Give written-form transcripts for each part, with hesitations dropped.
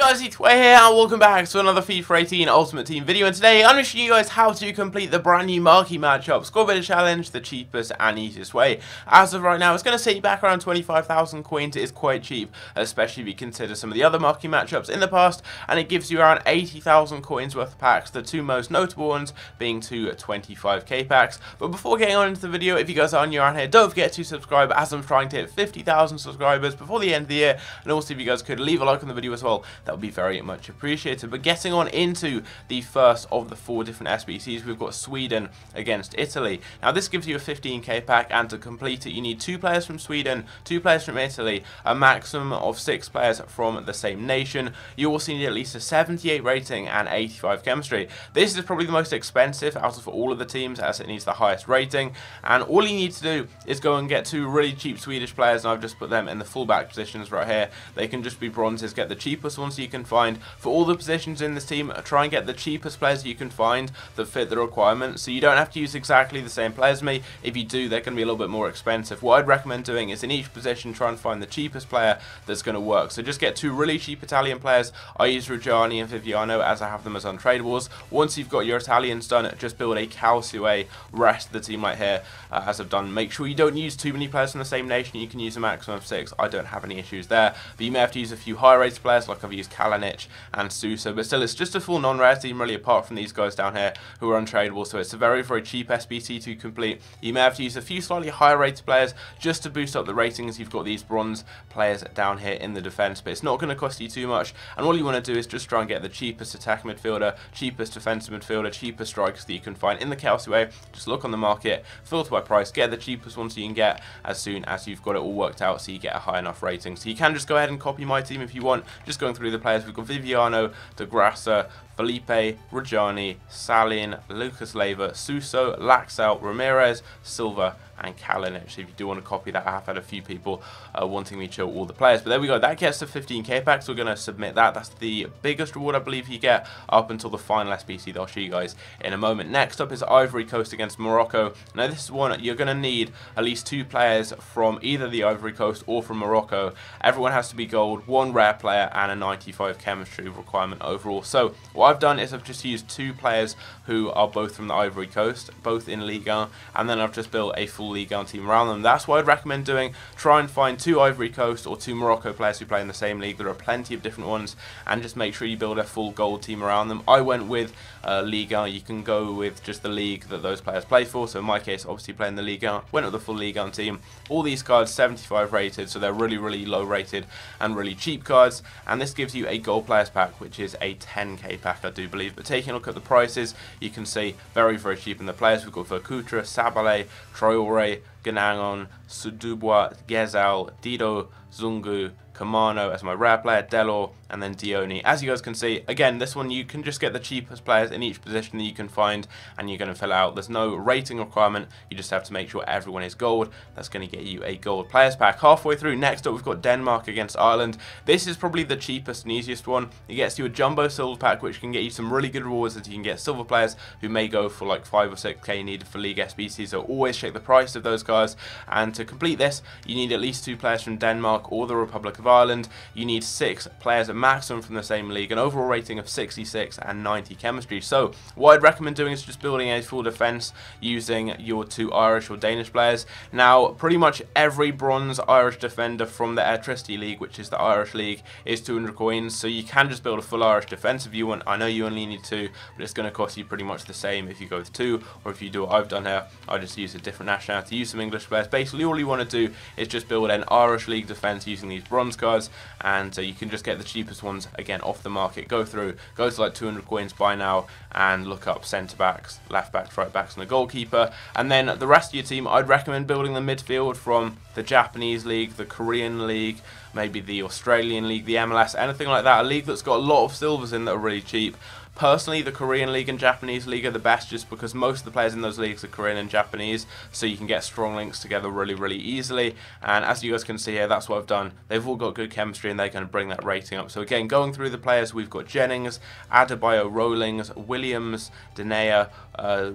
guys, it's MARQUEE here and welcome back to another FIFA 18 Ultimate Team video, and today I'm going to show you guys how to complete the brand new MARQUEE matchup score bidder challenge the cheapest and easiest way. As of right now, it's going to set you back around 25,000 coins. It is quite cheap, especially if you consider some of the other MARQUEE matchups in the past, and it gives you around 80,000 coins worth of packs, the two most notable ones being two 25k packs. But before getting on into the video, if you guys are new around here, don't forget to subscribe as I'm trying to hit 50,000 subscribers before the end of the year, and also if you guys could leave a like on the video as well, that would be very much appreciated. But getting on into the first of the four different SBCs, we've got Sweden against Italy. Now this gives you a 15k pack, and to complete it you need 2 players from Sweden, 2 players from Italy, a maximum of 6 players from the same nation. You also need at least a 78 rating and 85 chemistry. This is probably the most expensive out of all of the teams, as it needs the highest rating, and all you need to do is go and get 2 really cheap Swedish players, and I've just put them in the fullback positions right here. They can just be bronzes, get the cheapest ones you can find. For all the positions in this team, try and get the cheapest players you can find that fit the requirements, so you don't have to use exactly the same players as me. If you do, they're going to be a little bit more expensive. What I'd recommend doing is in each position try and find the cheapest player that's going to work. So just get 2 really cheap Italian players. I use Reggiani and Viviano as I have them as untradables. Once you've got your Italians done, just build a Calciue rest of the team right here, as I've done. Make sure you don't use too many players from the same nation. You can use a maximum of 6. I don't have any issues there, but you may have to use a few high rated players, like I've used Kalinic and Sousa, but still it's just a full non-rare team really, apart from these guys down here who are untradeable. So it's a very cheap SBC to complete. You may have to use a few slightly higher rated players just to boost up the ratings. You've got these bronze players down here in the defense, but it's not going to cost you too much, and all you want to do is just try and get the cheapest attacking midfielder, cheapest defensive midfielder, cheapest strikers that you can find in the Calciue. Just look on the market, filter by price, get the cheapest ones you can get as soon as you've got it all worked out, so you get a high enough rating. So you can just go ahead and copy my team if you want. Just going through the players, we've got Viviano, De Grassa, Felipe, Reggiani, Salin, Lucas Leiva, Suso, Laxalt, Ramirez, Silva, and Kalinic. So if you do want to copy that, I have had a few people wanting me to show all the players. But there we go, that gets to 15k packs. We're going to submit that. That's the biggest reward I believe you get up until the final SBC that I'll show you guys in a moment. Next up is Ivory Coast against Morocco. Now this is one you're going to need at least 2 players from either the Ivory Coast or from Morocco. Everyone has to be gold, 1 rare player, and a 95 chemistry requirement overall. So what I've done is I've just used 2 players who are both from the Ivory Coast, both in Ligue 1, and then I've just built a full Ligue 1 team around them. That's what I'd recommend doing. Try and find 2 Ivory Coast or 2 Morocco players who play in the same league. There are plenty of different ones, and just make sure you build a full gold team around them. I went with Ligue 1. You can go with just the league that those players play for. So in my case, obviously playing the Ligue 1, went with the full Ligue 1 team. All these cards 75 rated, so they're really low rated and really cheap cards, and this gives you a gold players pack, which is a 10k pack I do believe. But taking a look at the prices, you can see very cheap in the players. We've got Verkutra, Sabale, Traore, Ganangon, Sudubois, Gezal, Dido, Zungu, Kamano as my rare player, Delor, and then Dioni. As you guys can see, again, this one you can just get the cheapest players in each position that you can find, and you're going to fill out. There's no rating requirement. You just have to make sure everyone is gold. That's going to get you a gold players pack. Halfway through, next up we've got Denmark against Ireland. This is probably the cheapest and easiest one. It gets you a jumbo silver pack, which can get you some really good rewards, as you can get silver players who may go for like 5 or 6k needed for League SBC. So always check the price of those guys. And to complete this, you need at least 2 players from Denmark or the Republic of Ireland. You need 6 players at maximum from the same league, an overall rating of 66 and 90 chemistry. So what I'd recommend doing is just building a full defense using your 2 Irish or Danish players. Now pretty much every bronze Irish defender from the Electricity League, which is the Irish league, is 200 coins, so you can just build a full Irish defense if you want. I know you only need 2, but it's going to cost you pretty much the same if you go with 2, or if you do what I've done here, I just use a different nationality, use some English players. Basically all you want to do is just build an Irish league defense using these bronze cards, and you can just get the cheapest ones again off the market. Go through, go to like 200 coins by now, and look up centre backs, left backs, right backs, and a goalkeeper. And then the rest of your team, I'd recommend building the midfield from the Japanese league, the Korean league, maybe the Australian league, the MLS, anything like that. A league that's got a lot of silvers in that are really cheap. Personally, the Korean League and Japanese League are the best, just because most of the players in those leagues are Korean and Japanese, so you can get strong links together really easily. And as you guys can see here, that's what I've done. They've all got good chemistry, and they're going to bring that rating up. So again, going through the players, we've got Jennings, Adebayo, Rowlings, Williams, Denea,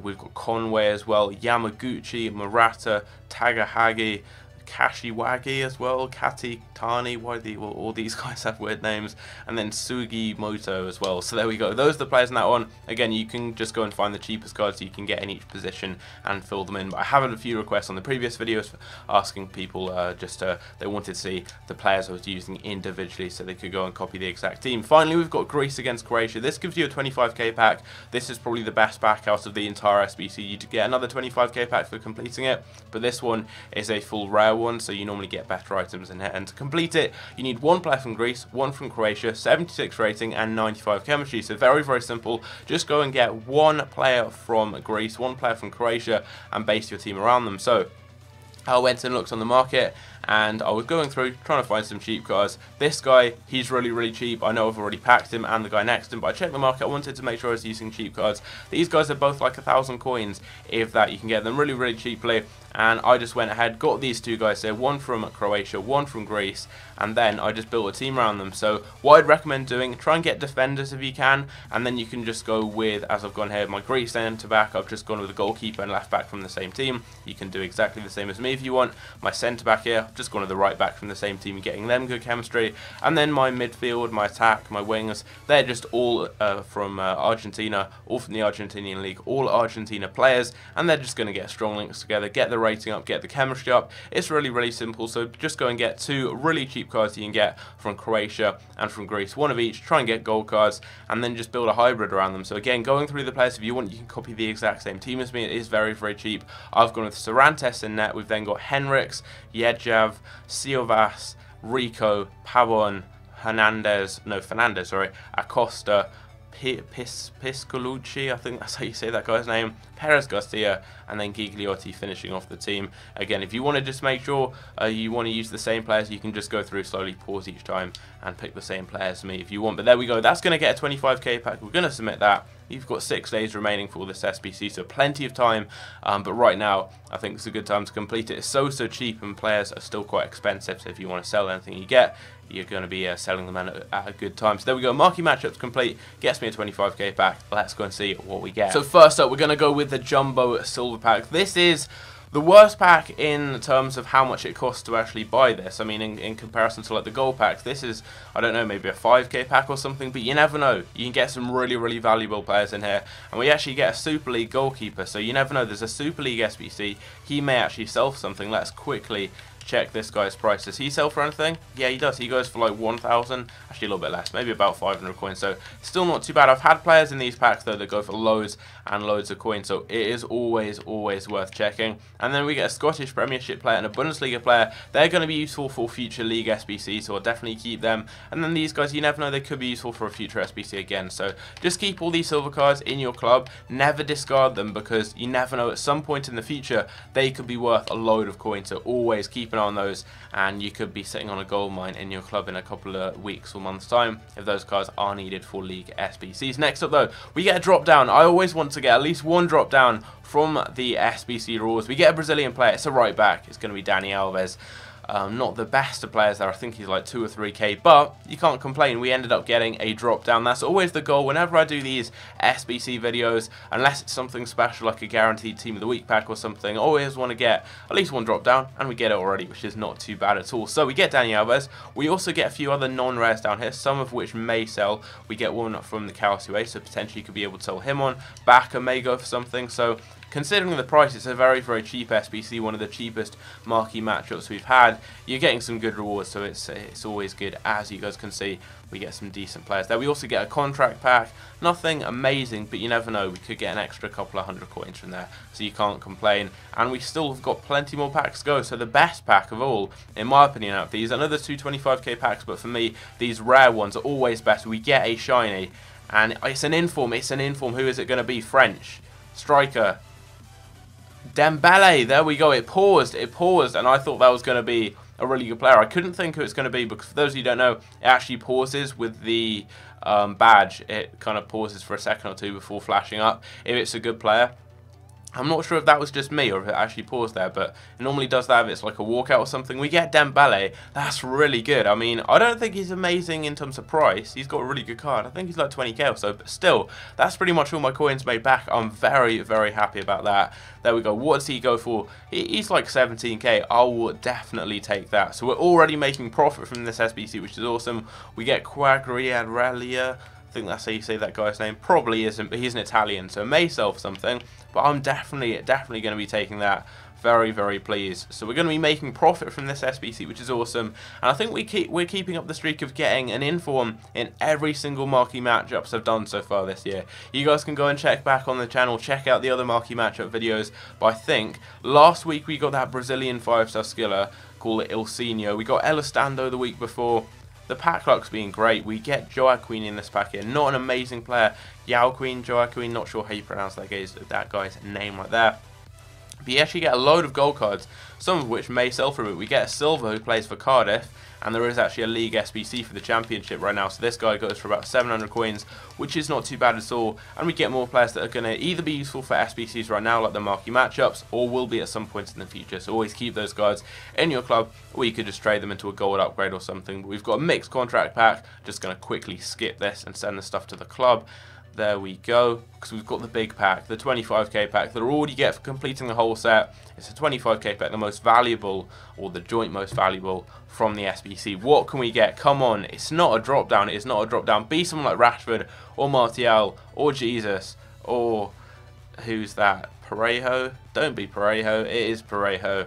we've got Conway as well, Yamaguchi, Murata, Tagahagi, Kashiwagi as well, Kati Tani, all these guys have weird names, and then Sugimoto as well. So there we go, those are the players in that one. Again, you can just go and find the cheapest cards you can get in each position and fill them in. But I have had a few requests on the previous videos asking people they wanted to see the players I was using individually so they could go and copy the exact team. Finally, we've got Greece against Croatia. This gives you a 25k pack. This is probably the best pack out of the entire SBC. You get another 25k pack for completing it, but this one is a full rare one, so you normally get better items in it. And to complete it, you need one player from Greece, one from Croatia, 76 rating and 95 chemistry. So very, very simple. Just go and get one player from Greece, one player from Croatia, and base your team around them. So I went and looked on the market, and I was going through trying to find some cheap cards. This guy, he's really, really cheap. I know I've already packed him and the guy next to him, but I checked the market. I wanted to make sure I was using cheap cards. These guys are both like 1,000 coins, if that. You can get them really, really cheaply. And I just went ahead, got these two guys here, one from Croatia, one from Greece, and then I just built a team around them. So what I'd recommend doing, try and get defenders if you can, and then you can just go with, as I've gone here, my Greece centre back, I've just gone with a goalkeeper and left back from the same team. You can do exactly the same as me if you want. My centre back here, I've just gone with the right back from the same team, getting them good chemistry. And then my midfield, my attack, my wings, they're just all from Argentina, all from the Argentinian league, all Argentina players, and they're just going to get strong links together, get the rating up, get the chemistry up. It's really, really simple. So just go and get two really cheap cards you can get from Croatia and from Greece, one of each. Try and get gold cards, and then just build a hybrid around them. So again, going through the players, if you want, you can copy the exact same team as me. It is very, very cheap. I've gone with Sarantes in net. We've then got Henriks, Jedjav, Siovas, Rico, Pavon, Fernandez, Acosta, Piscolucci, I think that's how you say that guy's name, Perez Garcia, and then Gigliotti finishing off the team. Again, if you want to just make sure you want to use the same players, you can just go through, slowly pause each time and pick the same players to me if you want. But there we go, that's going to get a 25k pack. We're going to submit that. You've got 6 days remaining for this SBC, so plenty of time, but right now I think it's a good time to complete it. It's so cheap, and players are still quite expensive, so if you want to sell anything you get, you're going to be selling them at a good time. So there we go, marquee matchups complete, gets me a 25k pack. Let's go and see what we get. So first up, we're going to go with the Jumbo Silver Pack. This is the worst pack in terms of how much it costs to actually buy this. I mean, in comparison to like the gold packs, this is, I don't know, maybe a 5k pack or something, but you never know. You can get some really, really valuable players in here, and we actually get a Super League goalkeeper, so you never know. There's a Super League SBC. He may actually sell for something. Let's quickly check this guy's price. Does he sell for anything? Yeah, he does. He goes for like 1,000, actually a little bit less, maybe about 500 coins, so still not too bad. I've had players in these packs though that go for loads and loads of coins, so it is always worth checking. And then we get a Scottish Premiership player and a Bundesliga player. They're going to be useful for future league SBC, so I'll definitely keep them. And then these guys, you never know, they could be useful for a future SBC again, so just keep all these silver cards in your club. Never discard them, because you never know, at some point in the future they could be worth a load of coins, so always keep an eye on those, and you could be sitting on a gold mine in your club in a couple of weeks or months time if those cards are needed for league SBCs. Next up though, we get a drop down. I always want to get at least one drop down from the SBC rules. We get a Brazilian player. It's a right back. It's going to be Dani Alves. Not the best of players there. I think he's like 2 or 3k, but you can't complain. We ended up getting a drop down. That's always the goal whenever I do these SBC videos, unless it's something special like a guaranteed team of the week pack or something. I always want to get at least one drop down, and we get it already, which is not too bad at all. So we get Dani Alves. We also get a few other non-rares down here, some of which may sell. We get one from the Calcium, so potentially you could be able to sell him on. Baka may go for something, so considering the price, it's a very cheap SBC, one of the cheapest marquee matchups we've had. You're getting some good rewards, so it's always good. As you guys can see, we get some decent players there. We also get a contract pack. Nothing amazing, but you never know. We could get an extra couple of 100 coins from there, so you can't complain. And we still have got plenty more packs to go. So the best pack of all, in my opinion, out of these, another 2 25k packs, but for me, these rare ones are always better. We get a shiny, and it's an inform. It's an inform. Who is it going to be? French striker Dembele. There we go. It paused, and I thought that was going to be a really good player. I couldn't think who it's going to be, because for those of you who don't know, it actually pauses with the badge. It kind of pauses for a second or two before flashing up if it's a good player. I'm not sure if that was just me or if it actually paused there, but it normally does that if it's like a walkout or something. We get Dembele. That's really good. I mean, I don't think he's amazing in terms of price. He's got a really good card. I think he's like 20k or so, but still, that's pretty much all my coins made back. I'm very, very happy about that. There we go. What does he go for? He's like 17k. I will definitely take that. So we're already making profit from this SBC, which is awesome. We get Quagliarella. I think that's how you say that guy's name. Probably isn't, but he's an Italian, so it may sell for something. But I'm definitely going to be taking that. Very, very pleased. So we're going to be making profit from this SBC, which is awesome. And I think we're keeping up the streak of getting an inform in every single marquee matchups I've done so far this year. You guys can go and check back on the channel, check out the other marquee matchup videos. But I think last week we got that Brazilian 5-star skiller, call it Ilsinho. We got Elastando the week before. The pack luck's been great. We get Joaquin in this pack here. Not an amazing player. Joaquin, not sure how you pronounce that guy's name right there. But you actually get a load of gold cards, some of which may sell for a bit. We get a Silva who plays for Cardiff, and there is actually a League SBC for the Championship right now. So this guy goes for about 700 coins, which is not too bad at all. And we get more players that are going to either be useful for SBCs right now, like the marquee matchups, or will be at some point in the future. So always keep those guys in your club, or you could just trade them into a gold upgrade or something. But we've got a mixed contract pack. Just going to quickly skip this and send the stuff to the club. There we go, because we've got the big pack, the 25k pack that all you get for completing the whole set. It's a 25k pack, the most valuable, or the joint most valuable from the SBC. What can we get? Come on, it's not a drop down. It is not a drop down. Be someone like Rashford, or Martial, or Jesus, or who's that? Parejo? Don't be Parejo. It is Parejo.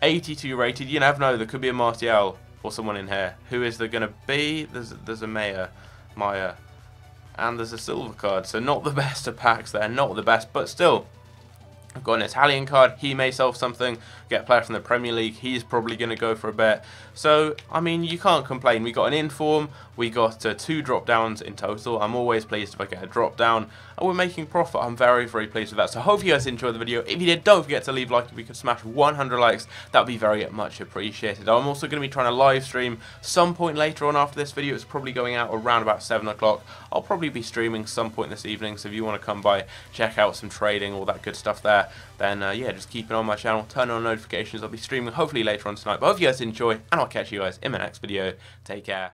82 rated. You never know. There could be a Martial or someone in here. Who is there going to be? There's a Maya. And there's a silver card, so not the best of packs there, not the best, but still, I've got an Italian card, he may sell something, get a player from the Premier League, he's probably going to go for a bit, so, I mean, you can't complain. We got an inform, we got 2 drop downs in total. I'm always pleased if I get a drop down, and we're making profit. I'm very, very pleased with that, so I hope you guys enjoyed the video. If you did, don't forget to leave a like. If we could smash 100 likes, that would be very much appreciated. I'm also going to be trying to live stream some point later on after this video. It's probably going out around about 7 o'clock. I'll probably be streaming some point this evening, so if you want to come by, check out some trading, all that good stuff there, then yeah, just keep it on my channel, turn on notifications. I'll be streaming hopefully later on tonight, but I hope you guys enjoy, and I'll catch you guys in my next video. Take care.